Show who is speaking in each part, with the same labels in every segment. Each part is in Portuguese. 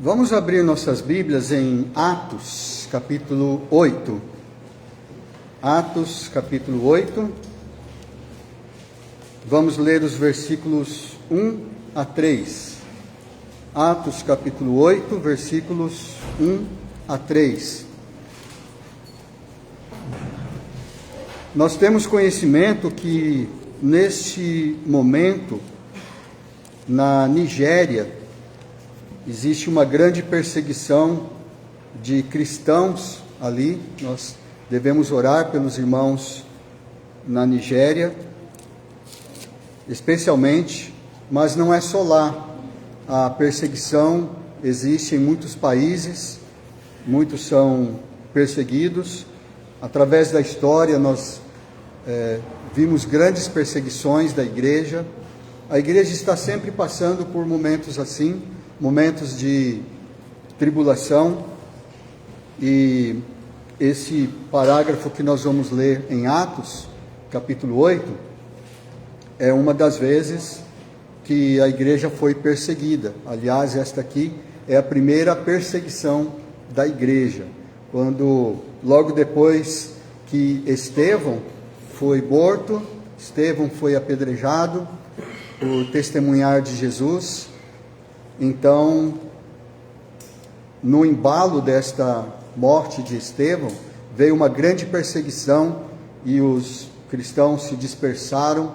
Speaker 1: Vamos abrir nossas Bíblias em Atos, capítulo 8. Atos, capítulo 8. Vamos ler os versículos 1 a 3. Atos, capítulo 8, versículos 1 a 3. Nós temos conhecimento que, neste momento, na Nigéria, existe uma grande perseguição de cristãos ali. Nós devemos orar pelos irmãos na Nigéria, especialmente, mas não é só lá. A perseguição existe em muitos países, muitos são perseguidos. Através da história, nós vimos grandes perseguições da igreja. A igreja está sempre passando por momentos assim, momentos de tribulação, e esse parágrafo que nós vamos ler em Atos, capítulo 8, é uma das vezes que a igreja foi perseguida. Aliás, esta aqui é a primeira perseguição da igreja, quando logo depois que Estevão foi morto, Estevão foi apedrejado por testemunhar de Jesus. Então, no embalo desta morte de Estevão, veio uma grande perseguição e os cristãos se dispersaram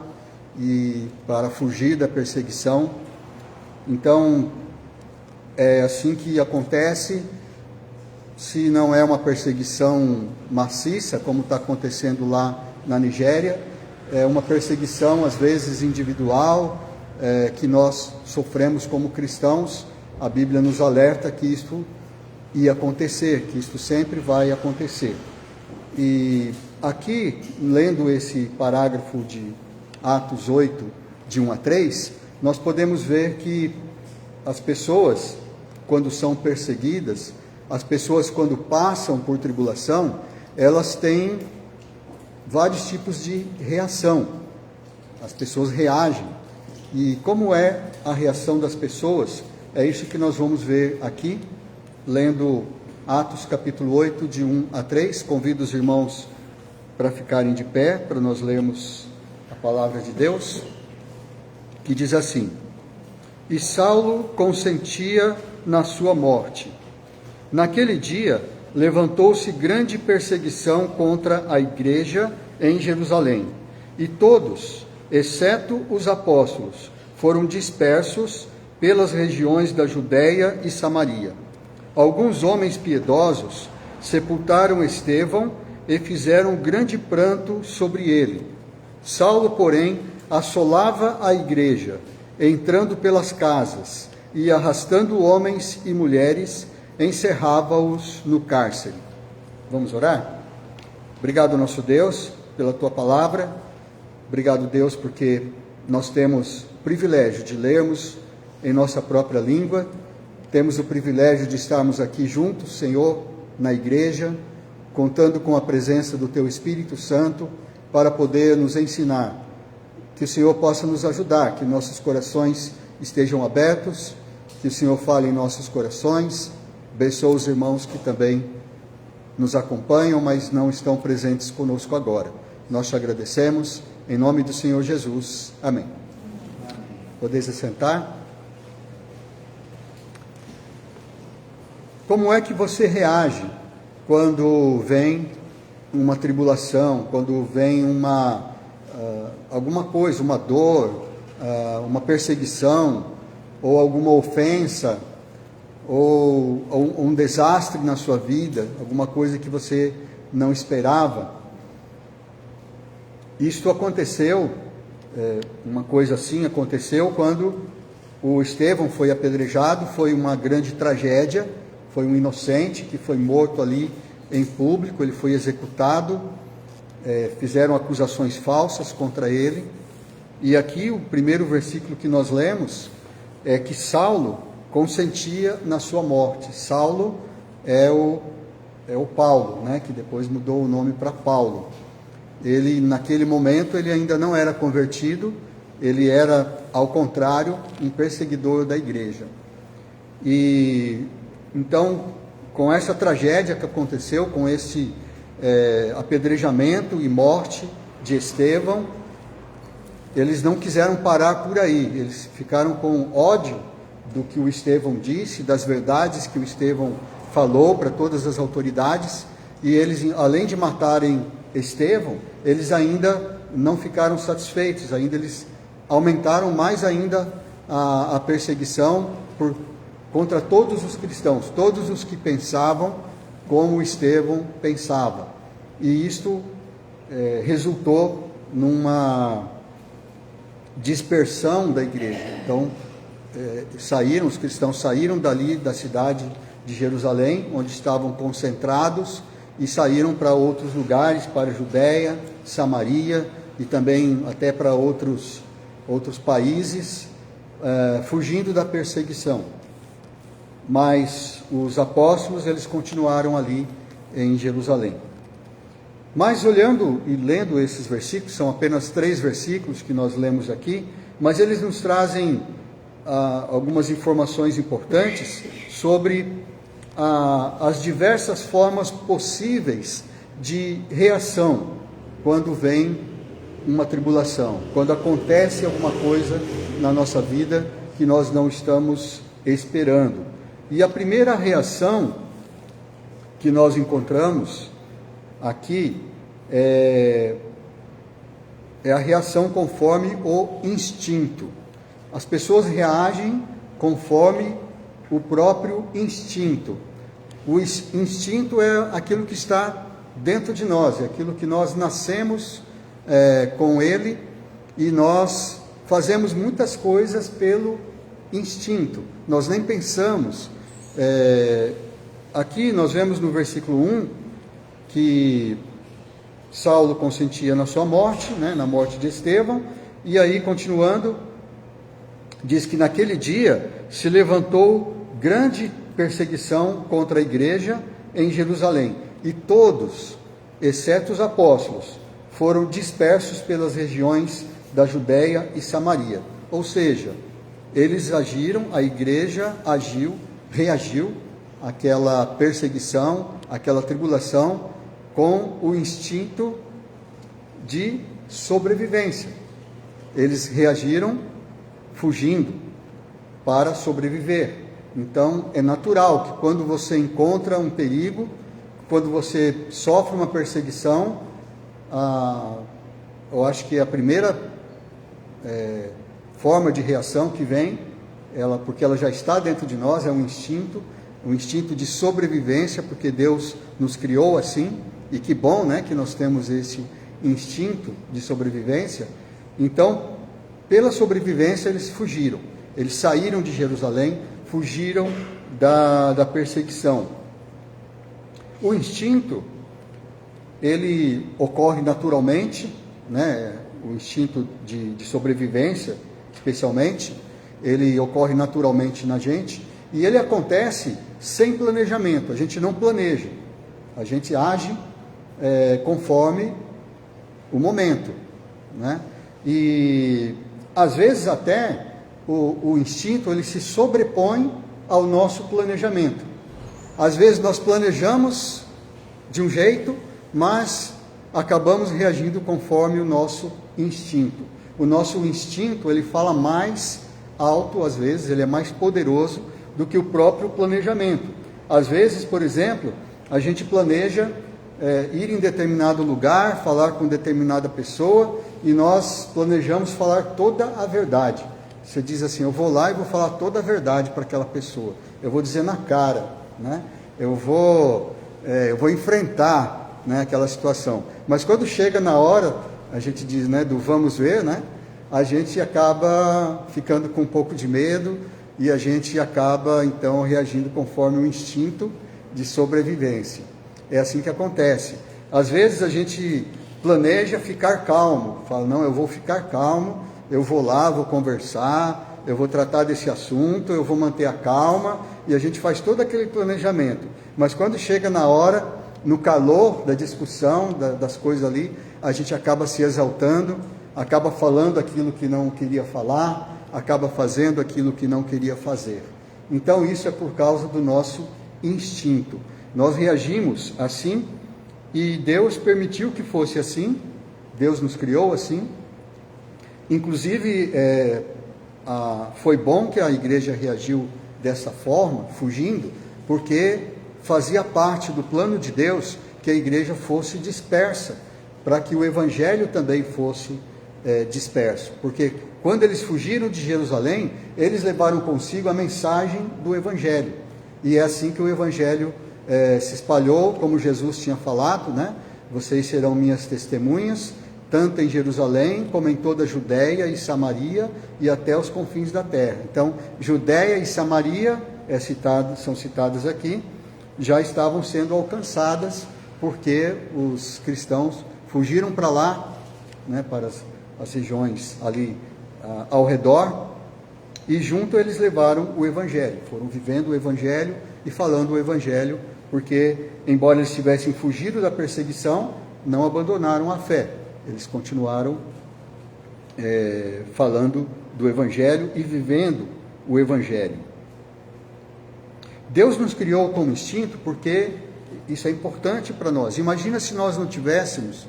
Speaker 1: para fugir da perseguição. Então, é assim que acontece. Se não é uma perseguição maciça, como está acontecendo lá na Nigéria, é uma perseguição às vezes individual, que nós sofremos como cristãos. A Bíblia nos alerta que isto ia acontecer, que isto sempre vai acontecer. E aqui, lendo esse parágrafo de Atos 8, de 1 a 3, nós podemos ver que as pessoas, quando são perseguidas, as pessoas, quando passam por tribulação, elas têm vários tipos de reação. As pessoas reagem. E como é a reação das pessoas? É isso que nós vamos ver aqui, lendo Atos capítulo 8, de 1 a 3. Convido os irmãos para ficarem de pé, para nós lermos a palavra de Deus, que diz assim: E Saulo consentia na sua morte. Naquele dia, levantou-se grande perseguição contra a igreja em Jerusalém, e todos, exceto os apóstolos, foram dispersos pelas regiões da Judéia e Samaria. Alguns homens piedosos sepultaram Estevão e fizeram grande pranto sobre ele. Saulo, porém, assolava a igreja, entrando pelas casas e arrastando homens e mulheres, encerrava-os no cárcere. Vamos orar? Obrigado, nosso Deus, pela tua palavra. Obrigado, Deus, porque nós temos o privilégio de lermos em nossa própria língua. Temos o privilégio de estarmos aqui juntos, Senhor, na igreja, contando com a presença do teu Espírito Santo para poder nos ensinar. Que o Senhor possa nos ajudar, que nossos corações estejam abertos, que o Senhor fale em nossos corações. Abençoa os irmãos que também nos acompanham, mas não estão presentes conosco agora. Nós te agradecemos, em nome do Senhor Jesus. Amém. Podeis assentar. Como é que você reage quando vem uma tribulação, quando vem alguma coisa, uma dor, uma perseguição, ou alguma ofensa, ou um desastre na sua vida, alguma coisa que você não esperava? Isto aconteceu, uma coisa assim aconteceu quando o Estevão foi apedrejado. Foi uma grande tragédia, foi um inocente que foi morto ali em público, ele foi executado, fizeram acusações falsas contra ele. E aqui o primeiro versículo que nós lemos é que Saulo consentia na sua morte. Saulo é o Paulo, né, que depois mudou o nome para Paulo. Ele, naquele momento, ele ainda não era convertido, ele era, ao contrário, um perseguidor da igreja. E então, com essa tragédia que aconteceu, com esse apedrejamento e morte de Estevão, eles não quiseram parar por aí, eles ficaram com ódio do que o Estevão disse, das verdades que o Estevão falou para todas as autoridades, e eles, além de matarem Estevão, eles ainda não ficaram satisfeitos, ainda eles aumentaram mais ainda a perseguição contra todos os cristãos, todos os que pensavam como Estevão pensava. E isto resultou numa dispersão da igreja. Então, os cristãos saíram dali da cidade de Jerusalém, onde estavam concentrados, e saíram para outros lugares, para a Judéia, Samaria e também até para outros países, fugindo da perseguição. Mas os apóstolos, eles continuaram ali em Jerusalém. Mas olhando e lendo esses versículos, são apenas 3 versículos que nós lemos aqui, mas eles nos trazem algumas informações importantes sobre as diversas formas possíveis de reação quando vem uma tribulação, quando acontece alguma coisa na nossa vida que nós não estamos esperando. E a primeira reação que nós encontramos aqui é a reação conforme o instinto. As pessoas reagem conforme o próprio instinto. O instinto é aquilo que está dentro de nós, é aquilo que nós nascemos com ele, e nós fazemos muitas coisas pelo instinto, nós nem pensamos. Aqui nós vemos no versículo 1 que Saulo consentia na sua morte, na morte de Estevão, e aí continuando, diz que naquele dia se levantou grande perseguição contra a igreja em Jerusalém, e todos, exceto os apóstolos, foram dispersos pelas regiões da Judéia e Samaria. Ou seja, eles agiram, a igreja reagiu àquela perseguição, àquela tribulação, com o instinto de sobrevivência. Eles reagiram fugindo para sobreviver. Então, é natural que quando você encontra um perigo, quando você sofre uma perseguição, eu acho que a primeira forma de reação que vem, porque ela já está dentro de nós, é um instinto de sobrevivência, porque Deus nos criou assim, e que bom, que nós temos esse instinto de sobrevivência. Então, pela sobrevivência, eles fugiram, eles saíram de Jerusalém, fugiram da perseguição. O instinto, ele ocorre naturalmente, o instinto de sobrevivência, especialmente, ele ocorre naturalmente na gente, e ele acontece sem planejamento. A gente não planeja, a gente age conforme o momento, E às vezes até o instinto, ele se sobrepõe ao nosso planejamento. Às vezes nós planejamos de um jeito, mas acabamos reagindo conforme o nosso instinto. O nosso instinto, ele fala mais alto, às vezes, ele é mais poderoso do que o próprio planejamento. Às vezes, por exemplo, a gente planeja ir em determinado lugar, falar com determinada pessoa, e nós planejamos falar toda a verdade. Você diz assim, eu vou lá e vou falar toda a verdade para aquela pessoa. Eu vou dizer na cara, eu vou enfrentar, aquela situação. Mas quando chega na hora, a gente diz, do vamos ver, a gente acaba ficando com um pouco de medo, e a gente acaba, então, reagindo conforme o instinto de sobrevivência. É assim que acontece. Às vezes a gente planeja ficar calmo, fala, não, eu vou ficar calmo, eu vou lá, vou conversar, eu vou tratar desse assunto, eu vou manter a calma, e a gente faz todo aquele planejamento. Mas quando chega na hora, no calor da discussão, das coisas ali, a gente acaba se exaltando, acaba falando aquilo que não queria falar, acaba fazendo aquilo que não queria fazer. Então isso é por causa do nosso instinto. Nós reagimos assim e Deus permitiu que fosse assim. Deus nos criou assim. Inclusive, foi bom que a igreja reagiu dessa forma, fugindo, porque fazia parte do plano de Deus que a igreja fosse dispersa, para que o evangelho também fosse disperso. Porque quando eles fugiram de Jerusalém, eles levaram consigo a mensagem do evangelho. E é assim que o evangelho se espalhou, como Jesus tinha falado, né? Vocês serão minhas testemunhas, tanto em Jerusalém, como em toda a Judéia e Samaria, e até os confins da terra. Então, Judéia e Samaria, são citadas aqui, já estavam sendo alcançadas, porque os cristãos fugiram para lá, né, para as regiões ali ao redor, e junto eles levaram o Evangelho, foram vivendo o Evangelho e falando o Evangelho, porque, embora eles tivessem fugido da perseguição, não abandonaram a fé. Eles continuaram falando do Evangelho e vivendo o Evangelho. Deus nos criou com instinto porque isso é importante para nós. Imagina se nós não tivéssemos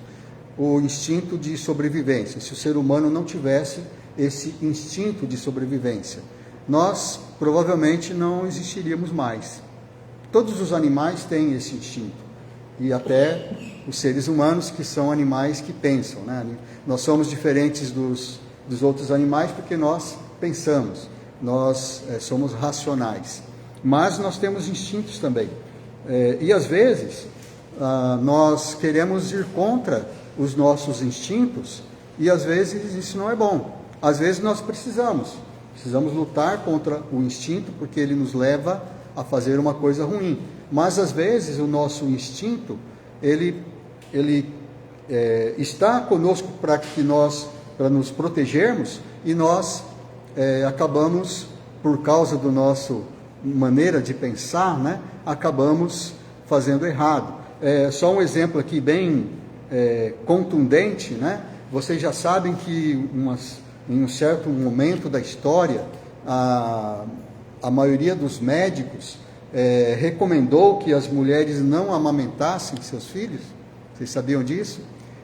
Speaker 1: o instinto de sobrevivência, se o ser humano não tivesse esse instinto de sobrevivência. Nós provavelmente não existiríamos mais. Todos os animais têm esse instinto. E até os seres humanos, que são animais que pensam, né? Nós somos diferentes dos outros animais porque nós pensamos, nós somos racionais, mas nós temos instintos também, e às vezes nós queremos ir contra os nossos instintos, e às vezes isso não é bom. Às vezes nós precisamos lutar contra o instinto, porque ele nos leva a fazer uma coisa ruim. Mas às vezes o nosso instinto, ele está conosco para nos protegermos, e nós acabamos, por causa do nosso maneira de pensar, né, acabamos fazendo errado. Só um exemplo aqui bem contundente, né? Vocês já sabem que em um certo momento da história, a maioria dos médicos recomendou que as mulheres não amamentassem seus filhos. Vocês sabiam disso?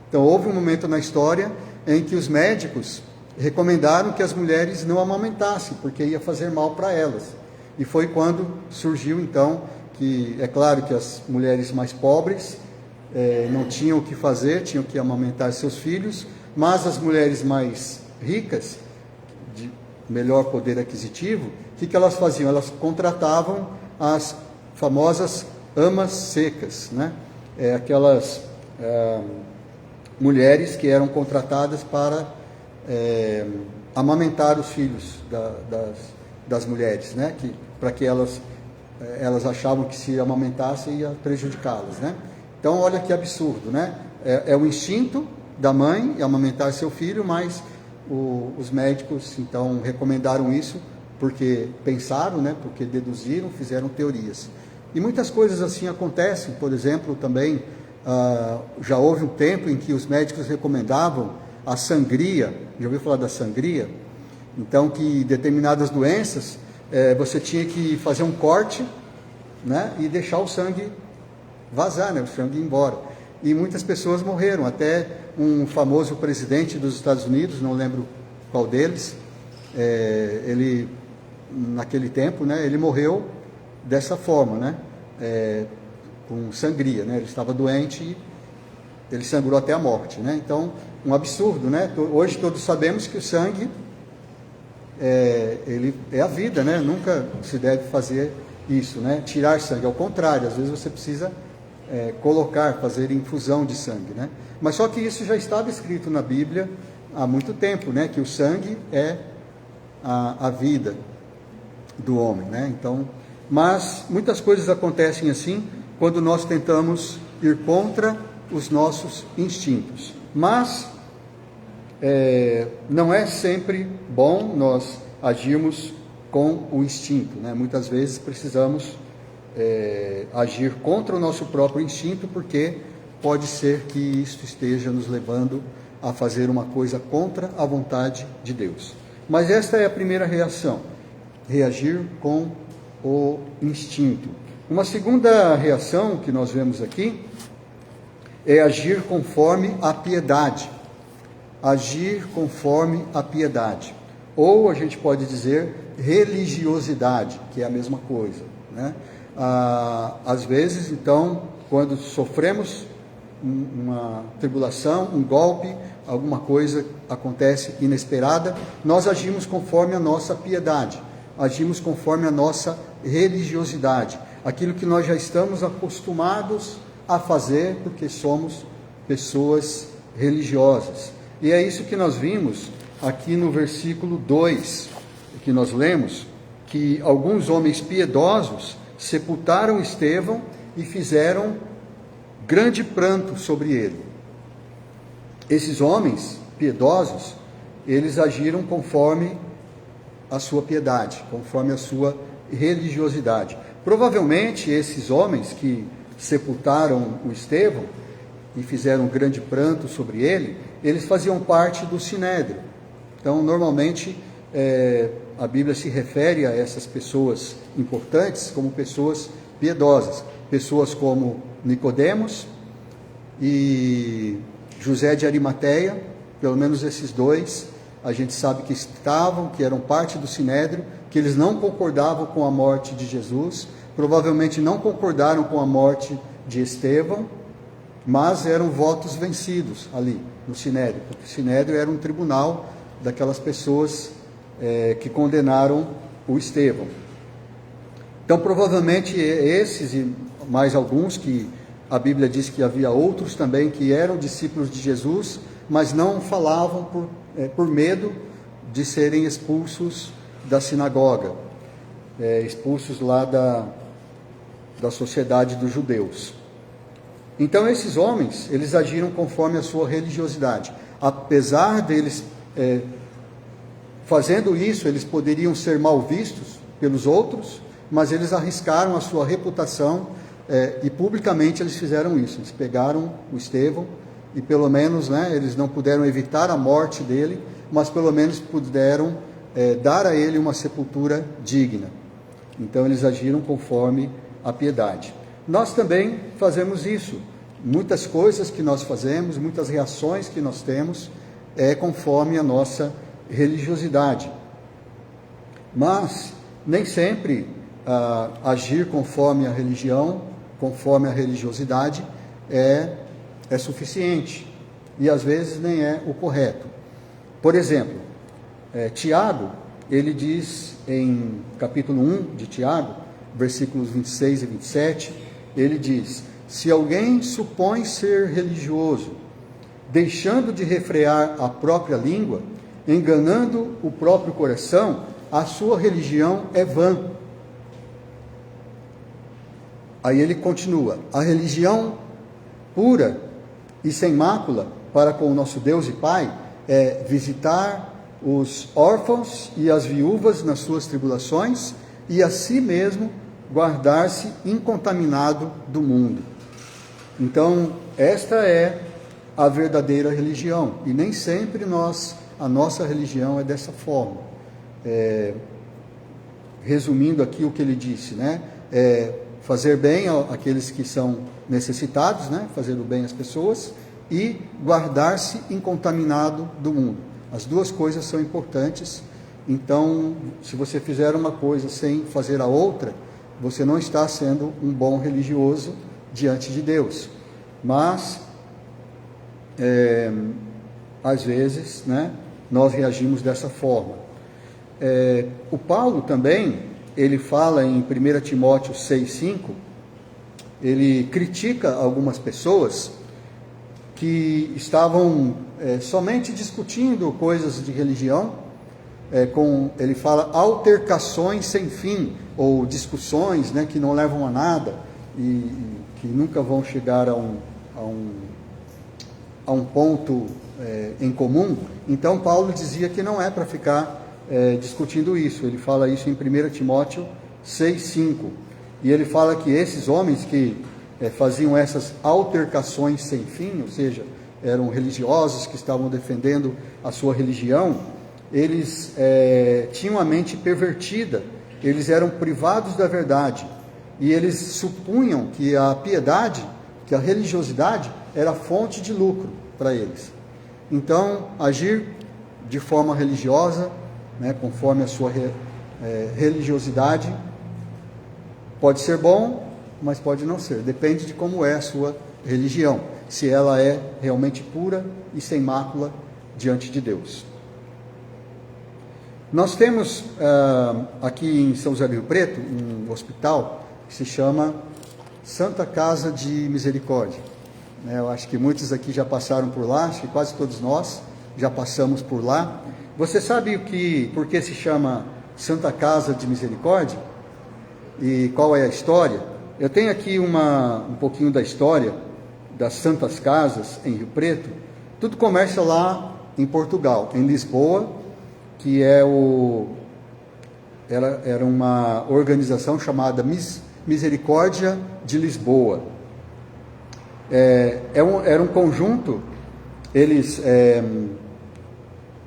Speaker 1: Então, houve um momento na história em que os médicos recomendaram que as mulheres não amamentassem, porque ia fazer mal para elas. E foi quando surgiu, então, que é claro que as mulheres mais pobres não tinham o que fazer, tinham que amamentar seus filhos, mas as mulheres mais ricas, de melhor poder aquisitivo, o que elas faziam? Elas contratavam as famosas amas secas, né? Aquelas mulheres que eram contratadas para amamentar os filhos das mulheres, né? Para que elas achavam que se amamentassem ia prejudicá-las, né? Então, olha que absurdo, né? É o instinto da mãe amamentar seu filho, mas os médicos, então, recomendaram isso porque pensaram, né? Porque deduziram, fizeram teorias. E muitas coisas assim acontecem. Por exemplo, também, já houve um tempo em que os médicos recomendavam a sangria. Já ouviu falar da sangria? Então, que determinadas doenças, você tinha que fazer um corte, né? E deixar o sangue vazar, né? O sangue ir embora. E muitas pessoas morreram. Até um famoso presidente dos Estados Unidos, não lembro qual deles, ele, naquele tempo, né? Ele morreu dessa forma, né? Com sangria, né? Ele estava doente e ele sangrou até a morte, né? Então, um absurdo, né? Hoje todos sabemos que o sangue ele é a vida, né? Nunca se deve fazer isso, né? Tirar sangue, ao contrário, às vezes você precisa fazer infusão de sangue, né? Mas só que isso já estava escrito na Bíblia há muito tempo, né? Que o sangue é a vida do homem, né? Então, mas muitas coisas acontecem assim quando nós tentamos ir contra os nossos instintos. Mas não é sempre bom nós agirmos com o instinto, né? Muitas vezes precisamos agir contra o nosso próprio instinto, porque pode ser que isso esteja nos levando a fazer uma coisa contra a vontade de Deus. Mas esta é a primeira reação, reagir com o instinto. Uma segunda reação que nós vemos aqui é agir conforme a piedade. Agir conforme a piedade. Ou a gente pode dizer religiosidade, que é a mesma coisa, né? Às vezes, então, quando sofremos uma tribulação, um golpe, alguma coisa acontece inesperada, nós agimos conforme a nossa piedade, agimos conforme a nossa religiosidade, aquilo que nós já estamos acostumados a fazer, porque somos pessoas religiosas. E é isso que nós vimos aqui no versículo 2, que nós lemos, que alguns homens piedosos sepultaram Estevão e fizeram grande pranto sobre ele. Esses homens piedosos, eles agiram conforme a sua piedade, conforme a sua religiosidade. Provavelmente esses homens que sepultaram o Estevão e fizeram grande pranto sobre ele, eles faziam parte do Sinédrio. Então, normalmente, a Bíblia se refere a essas pessoas importantes como pessoas piedosas. Pessoas como Nicodemos e José de Arimateia, pelo menos esses dois, a gente sabe que eram parte do Sinédrio, que eles não concordavam com a morte de Jesus, provavelmente não concordaram com a morte de Estevão, mas eram votos vencidos ali no Sinédrio, porque o Sinédrio era um tribunal daquelas pessoas que condenaram o Estevão. Então, provavelmente esses e mais alguns, que a Bíblia diz que havia outros também que eram discípulos de Jesus, mas não falavam por medo de serem expulsos da sinagoga, expulsos lá da sociedade dos judeus. Então, esses homens, eles agiram conforme a sua religiosidade. Apesar deles fazendo isso, eles poderiam ser mal vistos pelos outros, mas eles arriscaram a sua reputação e publicamente eles fizeram isso. Eles pegaram o Estevão e pelo menos, eles não puderam evitar a morte dele, mas pelo menos puderam dar a ele uma sepultura digna. Então eles agiram conforme a piedade. Nós também fazemos isso. Muitas coisas que nós fazemos, muitas reações que nós temos, conforme a nossa religiosidade. Mas nem sempre agir conforme a religião, conforme a religiosidade é suficiente, e às vezes nem é o correto. Por exemplo, Tiago, ele diz em capítulo 1 de Tiago, versículos 26 e 27, ele diz: se alguém supõe ser religioso, deixando de refrear a própria língua, enganando o próprio coração, a sua religião é vã. Aí ele continua: a religião pura e sem mácula para com o nosso Deus e Pai é visitar os órfãos e as viúvas nas suas tribulações e a si mesmo guardar-se incontaminado do mundo. Então, esta é a verdadeira religião, e nem sempre a nossa religião é dessa forma. Resumindo aqui o que ele disse, fazer bem àqueles que são necessitados, fazer o bem às pessoas, e guardar-se incontaminado do mundo. As duas coisas são importantes. Então, se você fizer uma coisa sem fazer a outra, você não está sendo um bom religioso diante de Deus. Mas, às vezes, nós reagimos dessa forma. O Paulo também, ele fala em 1 Timóteo 6,5, ele critica algumas pessoas que estavam somente discutindo coisas de religião, ele fala altercações sem fim, ou discussões que não levam a nada, e que nunca vão chegar a um ponto em comum. Então Paulo dizia que não é para ficar discutindo isso. Ele fala isso em 1 Timóteo 6,5, e ele fala que esses homens que faziam essas altercações sem fim, ou seja, eram religiosos que estavam defendendo a sua religião, eles tinham a mente pervertida eles eram privados da verdade, e eles supunham que a piedade, que a religiosidade, era fonte de lucro para eles. Então, agir de forma religiosa, né, conforme a sua religiosidade, pode ser bom, mas pode não ser. Depende de como é a sua religião, se ela é realmente pura e sem mácula diante de Deus. Nós temos aqui em São José do Rio Preto um hospital que se chama Santa Casa de Misericórdia. Eu acho que muitos aqui já passaram por lá, acho que quase todos nós já passamos por lá. Você sabe por que se chama Santa Casa de Misericórdia? E qual é a história? Eu tenho aqui um pouquinho da história das Santas Casas em Rio Preto. Tudo começa lá em Portugal, em Lisboa, que era uma organização chamada Misericórdia de Lisboa. Era um conjunto, eles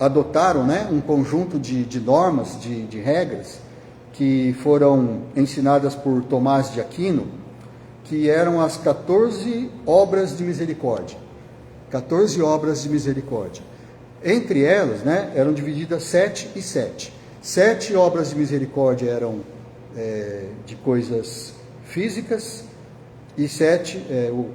Speaker 1: adotaram, né, um conjunto de normas, de regras, que foram ensinadas por Tomás de Aquino, que eram as 14 obras de misericórdia. 14 obras de misericórdia. Entre elas, né, eram divididas 7 e 7. 7 obras de misericórdia eram de coisas físicas, e 7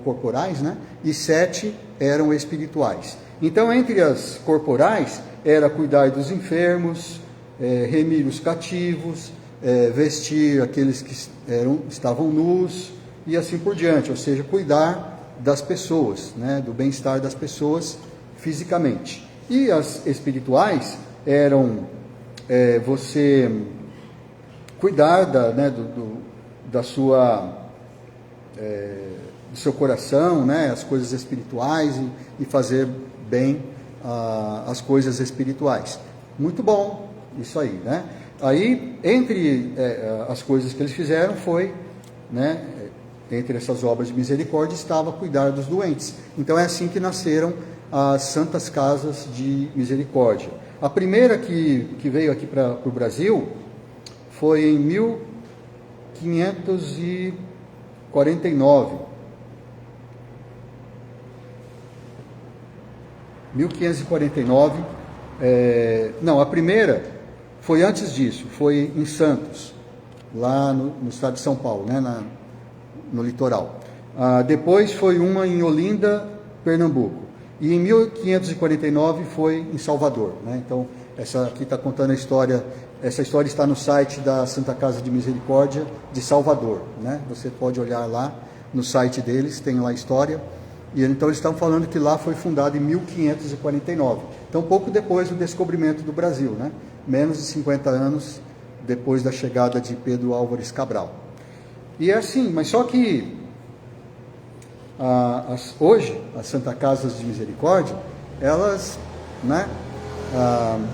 Speaker 1: corporais, né, e 7 eram espirituais. Então, entre as corporais, era cuidar dos enfermos, remir os cativos, vestir aqueles que estavam nus, e assim por diante, ou seja, cuidar das pessoas, né, do bem-estar das pessoas fisicamente. E as espirituais eram você cuidar do seu coração, né, as coisas espirituais, e fazer bem as coisas espirituais. Muito bom isso aí, né? Aí, entre as coisas que eles fizeram foi, né, entre essas obras de misericórdia, estava cuidar dos doentes. Então é assim que nasceram as Santas Casas de Misericórdia. A primeira que veio aqui para o Brasil foi em 1549. 1549. Não, a primeira foi antes disso, foi em Santos, lá no estado de São Paulo, né, no litoral. Depois foi uma em Olinda, Pernambuco. E em 1549 foi em Salvador, né? Então, essa aqui está contando a história. Essa história está no site da Santa Casa de Misericórdia de Salvador, né? Você pode olhar lá no site deles, tem lá a história. E então eles estão falando que lá foi fundado em 1549. Então, pouco depois do descobrimento do Brasil, né? Menos de 50 anos depois da chegada de Pedro Álvares Cabral. E é assim, mas só que hoje, as Santas Casas de Misericórdia, elas, né,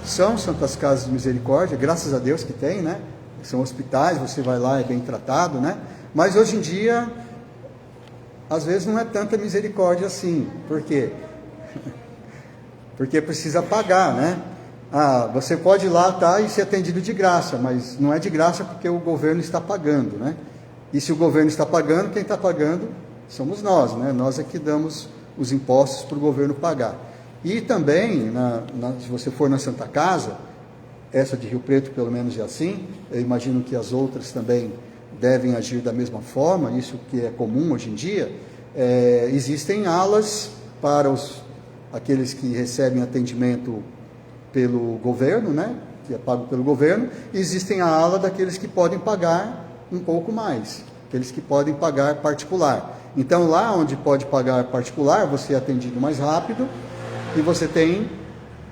Speaker 1: são Santas Casas de Misericórdia, graças a Deus que tem, né? São hospitais, você vai lá, é bem tratado, né? Mas hoje em dia, às vezes não é tanta misericórdia assim. Por quê? Porque precisa pagar, né? Você pode ir lá e ser atendido de graça, mas não é de graça porque o governo está pagando, né? E se o governo está pagando, quem está pagando somos nós, né? Nós é que damos os impostos para o governo pagar. E também, se você for na Santa Casa, essa de Rio Preto pelo menos é assim, eu imagino que as outras também devem agir da mesma forma, isso que é comum hoje em dia. Existem alas para aqueles que recebem atendimento pelo governo, né? Que é pago pelo governo, e existem a ala daqueles que podem pagar um pouco mais, aqueles que podem pagar particular. Então, lá onde pode pagar particular, você é atendido mais rápido e você tem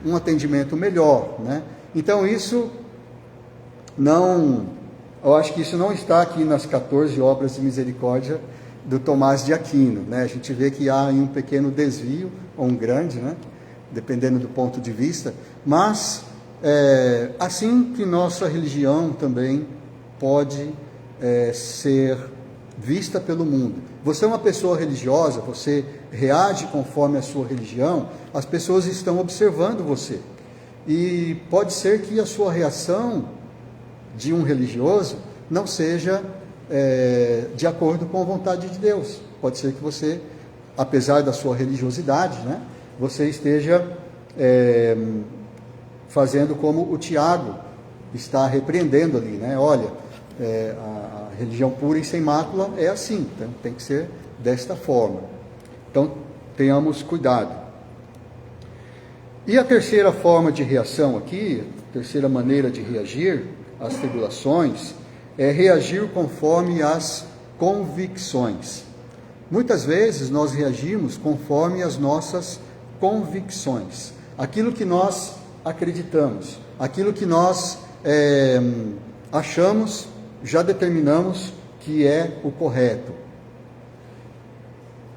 Speaker 1: um atendimento melhor, né? Então, isso não... Eu acho que isso não está aqui nas 14 obras de misericórdia do Tomás de Aquino, né? A gente vê que há um pequeno desvio, ou um grande, né? Dependendo do ponto de vista, mas assim que nossa religião também pode ser vista pelo mundo. Você é uma pessoa religiosa, você reage conforme a sua religião, as pessoas estão observando você. E pode ser que a sua reação de um religioso não seja de acordo com a vontade de Deus. Pode ser que você, apesar da sua religiosidade, né, você esteja fazendo como o Tiago está repreendendo ali, né? Olha, a religião pura e sem mácula é assim, então tem que ser desta forma. Então, tenhamos cuidado. E a terceira forma de reação aqui, a terceira maneira de reagir às tribulações, é reagir conforme as convicções. Muitas vezes nós reagimos conforme as nossas convicções, aquilo que nós acreditamos, aquilo que nós achamos, já determinamos que é o correto.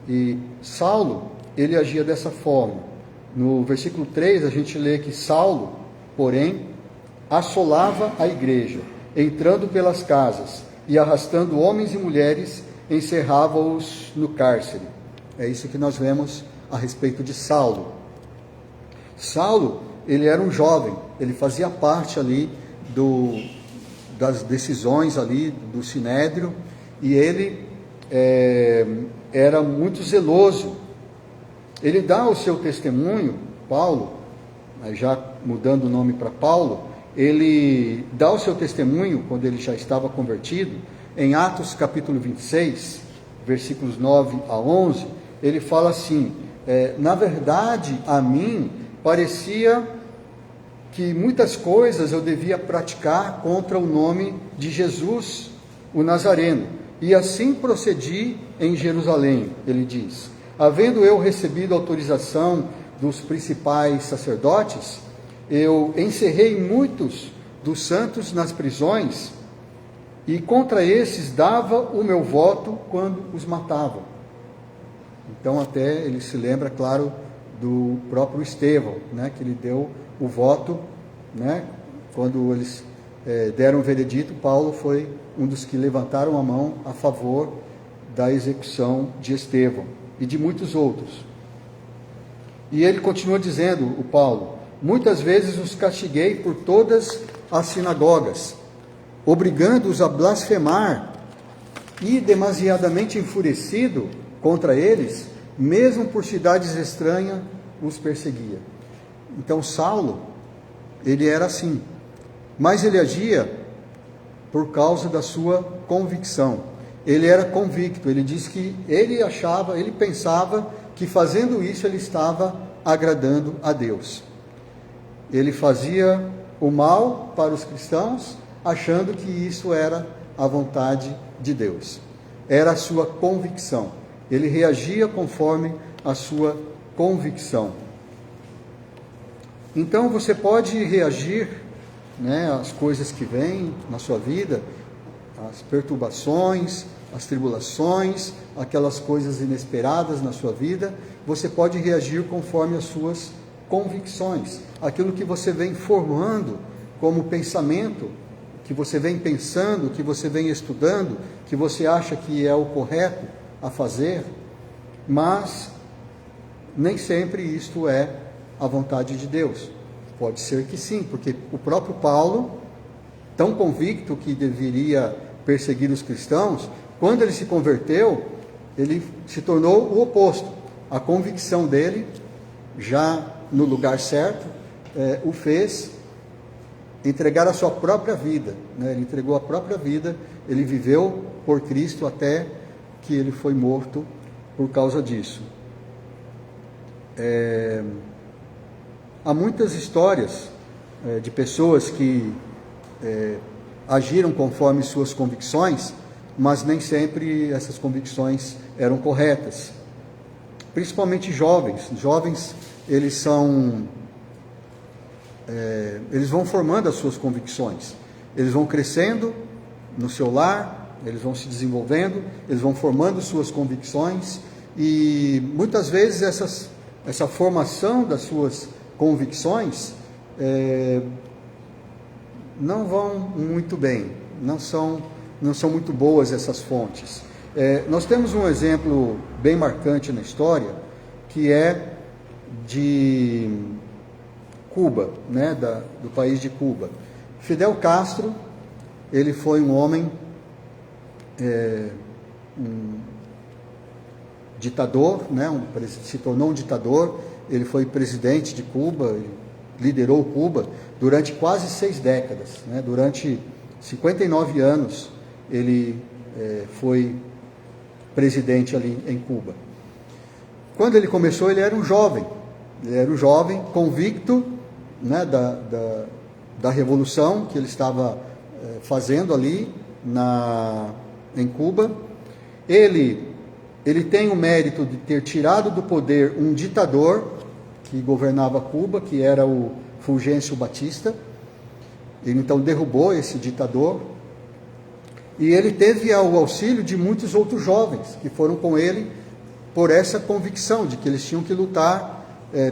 Speaker 1: E Saulo, ele agia dessa forma. No versículo 3 a gente lê que Saulo, porém, assolava a igreja, entrando pelas casas e arrastando homens e mulheres, encerrava-os no cárcere. É isso que nós vemos a respeito de Saulo. Saulo, ele era um jovem, ele fazia parte ali das decisões ali do Sinédrio, e ele era muito zeloso. Ele dá o seu testemunho, Paulo, já mudando o nome para Paulo, ele dá o seu testemunho quando ele já estava convertido, em Atos capítulo 26, versículos 9 a 11, ele fala assim: na verdade, a mim parecia que muitas coisas eu devia praticar contra o nome de Jesus, o Nazareno, e assim procedi em Jerusalém, ele diz. Havendo eu recebido autorização dos principais sacerdotes, eu encerrei muitos dos santos nas prisões, e contra esses dava o meu voto quando os matavam. Então até ele se lembra, claro, do próprio Estevão, né, que ele deu o voto, né, quando eles deram o veredito. Paulo foi um dos que levantaram a mão a favor da execução de Estevão e de muitos outros. E ele continua dizendo, o Paulo: muitas vezes os castiguei por todas as sinagogas, obrigando-os a blasfemar, e demasiadamente enfurecido contra eles, mesmo por cidades estranhas, os perseguia. Então Saulo, ele era assim, mas ele agia por causa da sua convicção. Ele era convicto, ele diz que ele pensava que fazendo isso ele estava agradando a Deus. Ele fazia o mal para os cristãos, achando que isso era a vontade de Deus. Era a sua convicção. Ele reagia conforme a sua convicção. Então você pode reagir, né, às coisas que vêm na sua vida, às perturbações, às tribulações, aquelas coisas inesperadas na sua vida. Você pode reagir conforme as suas convicções, aquilo que você vem formando como pensamento, que você vem pensando, que você vem estudando, que você acha que é o correto a fazer, mas nem sempre isto é a vontade de Deus. Pode ser que sim, porque o próprio Paulo, tão convicto que deveria perseguir os cristãos, quando ele se converteu, ele se tornou o oposto. A convicção dele, já no lugar certo, o fez entregar a sua própria vida, né? Ele entregou a própria vida, ele viveu por Cristo até que ele foi morto por causa disso. Há muitas histórias de pessoas que agiram conforme suas convicções, mas nem sempre essas convicções eram corretas. Principalmente jovens. Jovens, eles vão formando as suas convicções. Eles vão crescendo no seu lar, eles vão se desenvolvendo, eles vão formando suas convicções, e muitas vezes essa formação das suas convicções não vão muito bem, não são muito boas essas fontes. Nós temos um exemplo bem marcante na história, que é de Cuba, né, do país de Cuba. Fidel Castro, ele foi um homem, ditador, né? Se tornou um ditador. Ele foi presidente de Cuba, liderou Cuba durante quase 6 décadas, né? Durante 59 anos ele foi presidente ali em Cuba. Quando ele começou, ele era um jovem convicto, né, da revolução que ele estava fazendo ali em Cuba. Ele tem o mérito de ter tirado do poder um ditador que governava Cuba, que era o Fulgêncio Batista. Ele então derrubou esse ditador, e ele teve o auxílio de muitos outros jovens que foram com ele por essa convicção de que eles tinham que lutar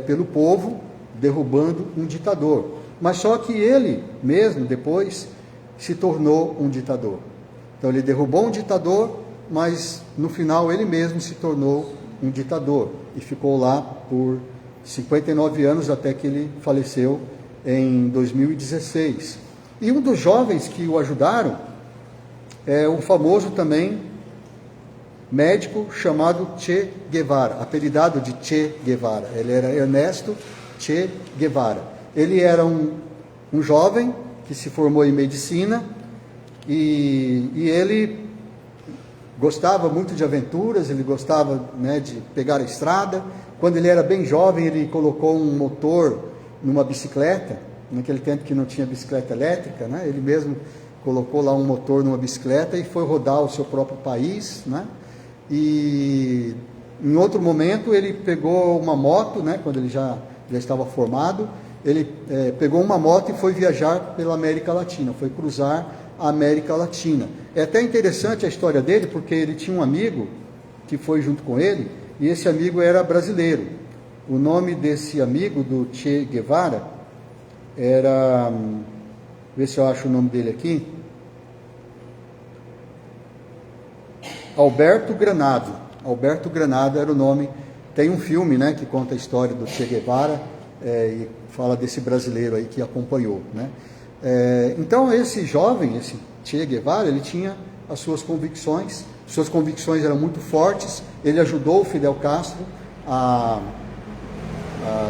Speaker 1: pelo povo, derrubando um ditador. Mas só que ele mesmo depois se tornou um ditador. Então ele derrubou um ditador, mas no final ele mesmo se tornou um ditador e ficou lá por 59 anos até que ele faleceu em 2016. E um dos jovens que o ajudaram é o famoso também médico chamado Che Guevara, apelidado de Che Guevara. Ele era Ernesto Che Guevara. Ele era um jovem que se formou em medicina e ele gostava muito de aventuras, ele gostava, né, de pegar a estrada. Quando ele era bem jovem, ele colocou um motor numa bicicleta, naquele tempo que não tinha bicicleta elétrica, né? Ele mesmo colocou lá um motor numa bicicleta e foi rodar o seu próprio país, né? E em outro momento ele pegou uma moto, né, quando ele já estava formado, ele pegou uma moto e foi viajar pela América Latina, foi cruzar a América Latina. É até interessante a história dele, porque ele tinha um amigo que foi junto com ele, e esse amigo era brasileiro. O nome desse amigo, do Che Guevara, era... Vê se eu acho o nome dele aqui. Alberto Granado. Alberto Granado era o nome. Tem um filme, né, que conta a história do Che Guevara, e fala desse brasileiro aí que acompanhou, né? Então esse jovem, esse Che Guevara, ele tinha as suas convicções eram muito fortes. Ele ajudou o Fidel Castro a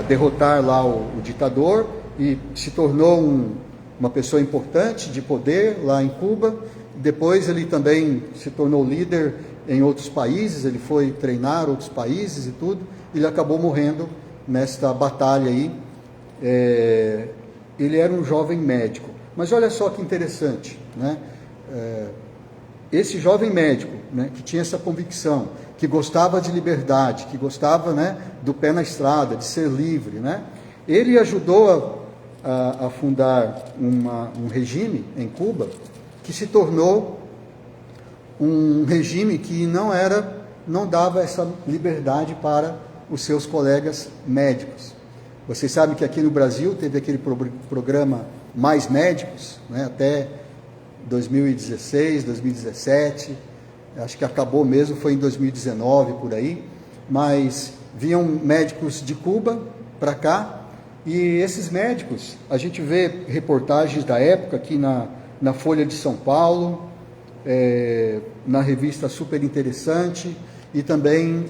Speaker 1: derrotar lá o ditador e se tornou uma pessoa importante de poder lá em Cuba. Depois ele também se tornou líder em outros países, ele foi treinar outros países e tudo. Ele acabou morrendo nesta batalha aí. Ele era um jovem médico. Mas olha só que interessante, né? Esse jovem médico, né, que tinha essa convicção, que gostava de liberdade, que gostava, né, do pé na estrada, de ser livre, né? Ele ajudou a fundar um regime em Cuba que se tornou um regime que não dava essa liberdade para os seus colegas médicos. Vocês sabem que aqui no Brasil teve aquele programa Mais Médicos, né, até 2016, 2017, acho que acabou mesmo, foi em 2019, por aí, mas vinham médicos de Cuba para cá, e esses médicos, a gente vê reportagens da época aqui na Folha de São Paulo, na revista Super Interessante, e também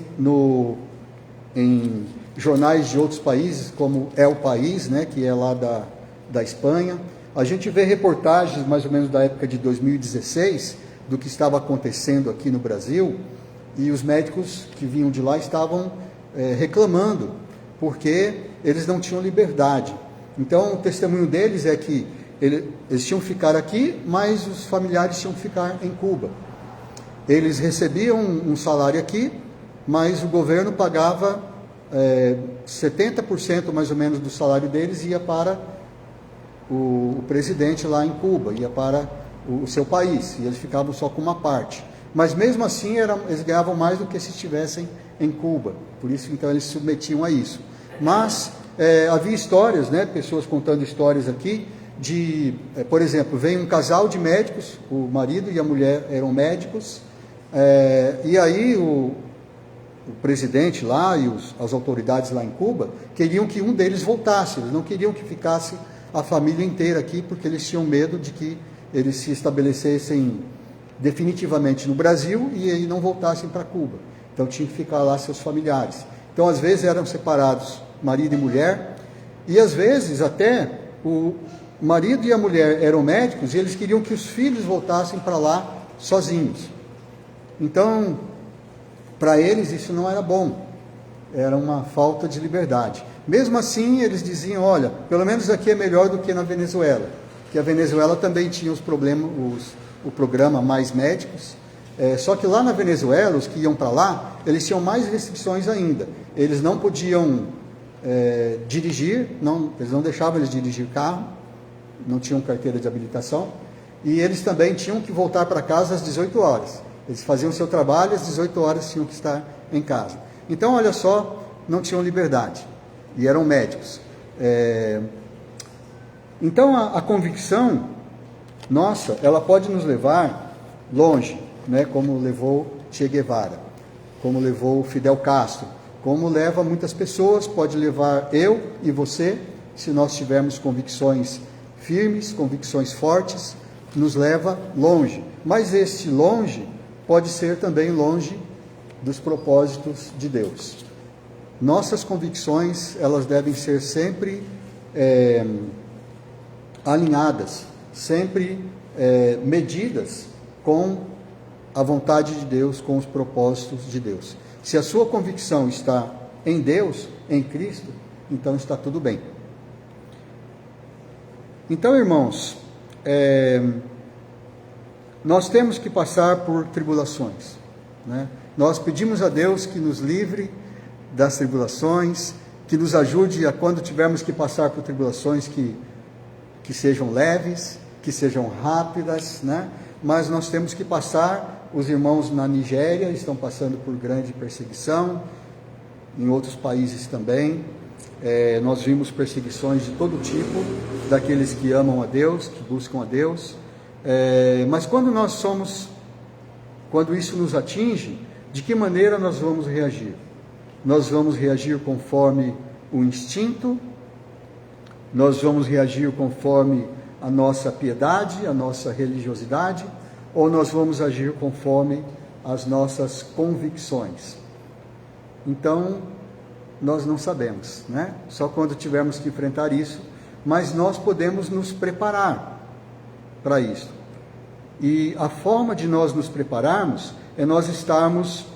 Speaker 1: em jornais de outros países, como É o País, né, que é lá da Espanha. A gente vê reportagens mais ou menos da época de 2016, do que estava acontecendo aqui no Brasil, e os médicos que vinham de lá estavam reclamando, porque eles não tinham liberdade. Então, o testemunho deles é que eles tinham que ficar aqui, mas os familiares tinham que ficar em Cuba. Eles recebiam um salário aqui, mas o governo pagava 70% mais ou menos do salário deles, ia para o presidente lá em Cuba, ia para o seu país, e eles ficavam só com uma parte. Mas mesmo assim eles ganhavam mais do que se estivessem em Cuba, por isso então eles se submetiam a isso. Mas havia histórias, né, pessoas contando histórias aqui, por exemplo, vem um casal de médicos, o marido e a mulher eram médicos, e aí o presidente lá e as autoridades lá em Cuba queriam que um deles voltasse, eles não queriam que ficasse a família inteira aqui, porque eles tinham medo de que eles se estabelecessem definitivamente no Brasil e aí não voltassem para Cuba. Então tinha que ficar lá seus familiares. Então às vezes eram separados marido e mulher, e às vezes até o marido e a mulher eram médicos e eles queriam que os filhos voltassem para lá sozinhos. Então, para eles isso não era bom, era uma falta de liberdade. Mesmo assim, eles diziam, olha, pelo menos aqui é melhor do que na Venezuela, que a Venezuela também tinha os problemas, o programa Mais Médicos, só que lá na Venezuela, os que iam para lá, eles tinham mais restrições ainda. Eles não podiam dirigir, eles não deixavam eles dirigir carro, não tinham carteira de habilitação, e eles também tinham que voltar para casa às 18 horas. Eles faziam o seu trabalho, às 18 horas tinham que estar em casa. Então, olha só, não tinham liberdade, e eram médicos. Então, a convicção nossa, ela pode nos levar longe, né? Como levou Che Guevara, como levou Fidel Castro, como leva muitas pessoas, pode levar eu e você, se nós tivermos convicções firmes, convicções fortes, nos leva longe. Mas este longe pode ser também longe dos propósitos de Deus. Nossas convicções, elas devem ser sempre alinhadas, sempre medidas com a vontade de Deus, com os propósitos de Deus. Se a sua convicção está em Deus, em Cristo, então está tudo bem. Então, irmãos, nós temos que passar por tribulações, né? Nós pedimos a Deus que nos livre das tribulações, que nos ajude a, quando tivermos que passar por tribulações, que sejam leves, que sejam rápidas, né? Mas nós temos que passar. Os irmãos na Nigéria estão passando por grande perseguição, em outros países também. Nós vimos perseguições de todo tipo, daqueles que amam a Deus, que buscam a Deus. Mas quando isso nos atinge, de que maneira nós vamos reagir? Nós vamos reagir conforme o instinto, nós vamos reagir conforme a nossa piedade, a nossa religiosidade, ou nós vamos agir conforme as nossas convicções? Então, nós não sabemos, né? Só quando tivermos que enfrentar isso, mas nós podemos nos preparar para isso. E a forma de nós nos prepararmos é nós estarmos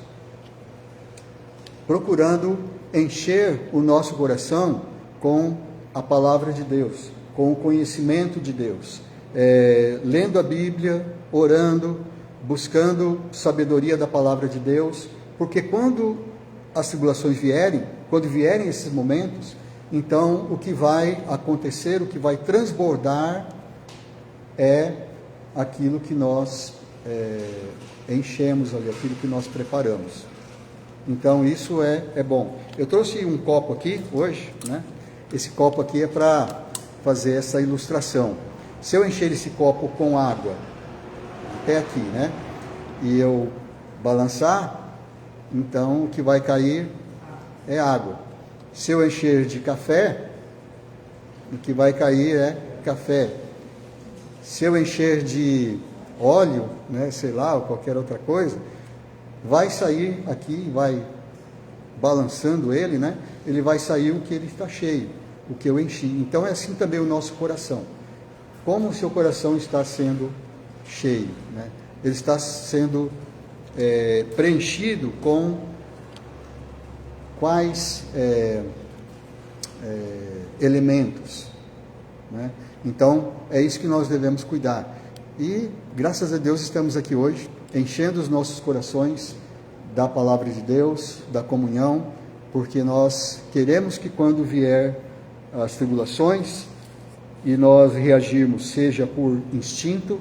Speaker 1: procurando encher o nosso coração com a palavra de Deus, com o conhecimento de Deus, lendo a Bíblia, orando, buscando sabedoria da palavra de Deus, porque quando as tribulações vierem, quando vierem esses momentos, então o que vai acontecer, o que vai transbordar é aquilo que nós enchemos ali, aquilo que nós preparamos. Então isso é bom. Eu trouxe um copo aqui hoje, né? Esse copo aqui é para fazer essa ilustração. Se eu encher esse copo com água até aqui, né? E eu balançar, então o que vai cair é água. Se eu encher de café, o que vai cair é café. Se eu encher de óleo, né, sei lá, ou qualquer outra coisa, vai sair aqui, vai balançando ele, né? Ele vai sair o que ele está cheio, o que eu enchi. Então é assim também o nosso coração. Como o seu coração está sendo cheio, né? Ele está sendo preenchido com quais elementos, né? Então é isso que nós devemos cuidar. E graças a Deus estamos aqui hoje, enchendo os nossos corações da palavra de Deus, da comunhão, porque nós queremos que quando vier as tribulações e nós reagirmos, seja por instinto,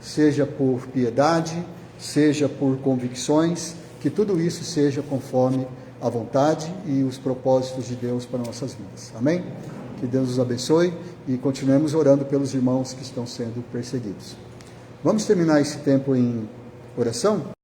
Speaker 1: seja por piedade, seja por convicções, que tudo isso seja conforme a vontade e os propósitos de Deus para nossas vidas. Amém? Que Deus os abençoe e continuemos orando pelos irmãos que estão sendo perseguidos. Vamos terminar esse tempo em oração?